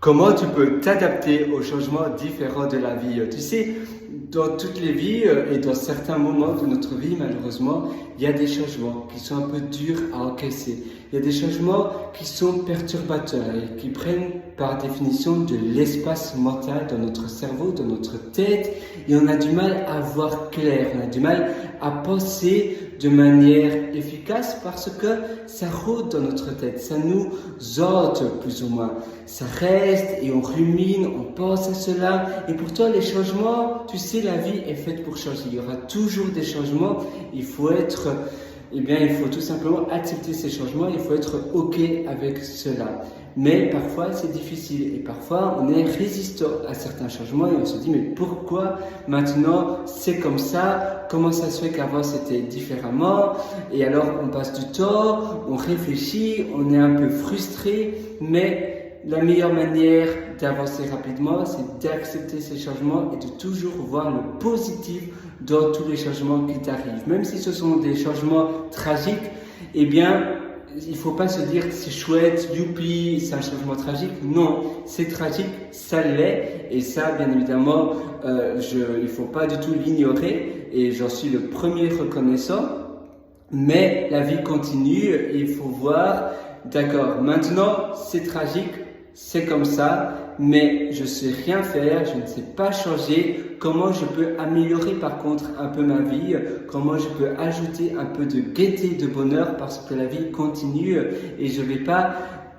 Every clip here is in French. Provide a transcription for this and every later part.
Comment tu peux t'adapter aux changements différents de la vie? Tu sais, dans toutes les vies et dans certains moments de notre vie, malheureusement, il y a des changements qui sont un peu durs à encaisser. Il y a des changements qui sont perturbateurs et qui prennent par définition de l'espace mental dans notre cerveau, dans notre tête, et on a du mal à voir clair, on a du mal à penser de manière efficace parce que ça rôde dans notre tête, ça nous hante plus ou moins. Ça reste et on rumine, on pense à cela. Et pourtant, les changements, tu sais, la vie est faite pour changer. Il y aura toujours des changements. Il faut tout simplement accepter ces changements. Il faut être OK avec cela. Mais parfois, c'est difficile. Et parfois, on est résistant à certains changements et on se dit, mais pourquoi maintenant c'est comme ça? Comment ça se fait qu'avant c'était différemment? Et alors, on passe du temps, on réfléchit, on est un peu frustré, mais la meilleure manière d'avancer rapidement, c'est d'accepter ces changements et de toujours voir le positif dans tous les changements qui t'arrivent. Même si ce sont des changements tragiques, eh bien, il ne faut pas se dire c'est chouette, youpi, c'est un changement tragique. Non, c'est tragique, ça l'est. Et ça, bien évidemment, il ne faut pas du tout l'ignorer. Et j'en suis le premier reconnaissant. Mais la vie continue et il faut voir, d'accord, maintenant c'est tragique, c'est comme ça, mais je ne sais rien faire, je ne sais pas changer. Comment je peux améliorer par contre un peu ma vie? Comment je peux ajouter un peu de gaieté, de bonheur parce que la vie continue et je ne vais pas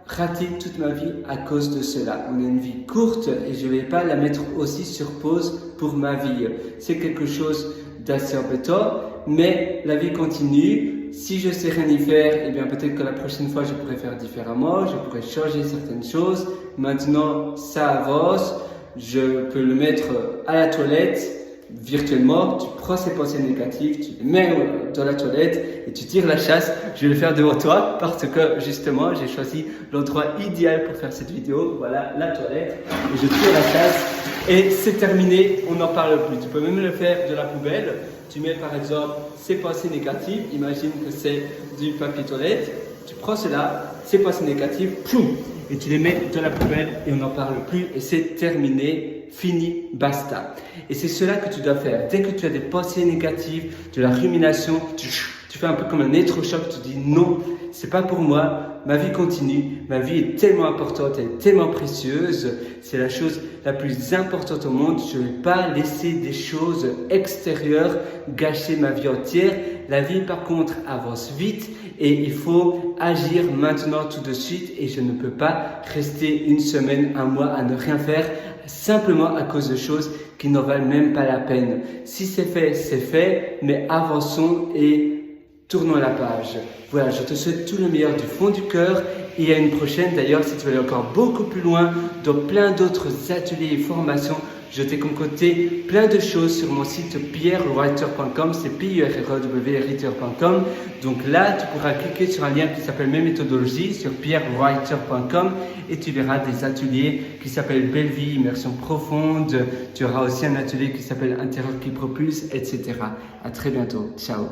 rater toute ma vie à cause de cela. On a une vie courte et je ne vais pas la mettre aussi sur pause pour ma vie. C'est quelque chose d'assez embêtant, mais la vie continue. Si je sais rien y faire, eh bien peut-être que la prochaine fois je pourrais faire différemment, je pourrais changer certaines choses. Maintenant, ça avance, je peux le mettre à la toilette virtuellement. Tu prends ces pensées négatives, tu les mets dans la toilette et tu tires la chasse. Je vais le faire devant toi parce que justement j'ai choisi l'endroit idéal pour faire cette vidéo. Voilà, la toilette. Et je tire la chasse et c'est terminé, on n'en parle plus. Tu peux même le faire de la poubelle. Tu mets par exemple ces pensées négatives, imagine que c'est du papier toilette, tu prends cela, ces pensées négatives, poum, et tu les mets dans la poubelle et on n'en parle plus et c'est terminé, fini, basta. Et c'est cela que tu dois faire. Dès que tu as des pensées négatives, de la rumination, tu fais un peu comme un électrochoc, tu dis non, c'est pas pour moi, ma vie continue, ma vie est tellement importante, elle est tellement précieuse, c'est la chose la plus importante au monde, je ne vais pas laisser des choses extérieures gâcher ma vie entière. La vie par contre avance vite et il faut agir maintenant tout de suite et je ne peux pas rester une semaine, un mois à ne rien faire simplement à cause de choses qui n'en valent même pas la peine. Si c'est fait, mais avançons et tournons la page. Voilà, je te souhaite tout le meilleur du fond du cœur et à une prochaine. D'ailleurs, si tu veux aller encore beaucoup plus loin dans plein d'autres ateliers et formations, je t'ai concocté plein de choses sur mon site pierrewriter.com, c'est pierrewriter.com. Donc là, tu pourras cliquer sur un lien qui s'appelle Mes méthodologies sur pierrewriter.com et tu verras des ateliers qui s'appellent Belle vie, immersion profonde. Tu auras aussi un atelier qui s'appelle Intérieur qui propulse, etc. À très bientôt. Ciao.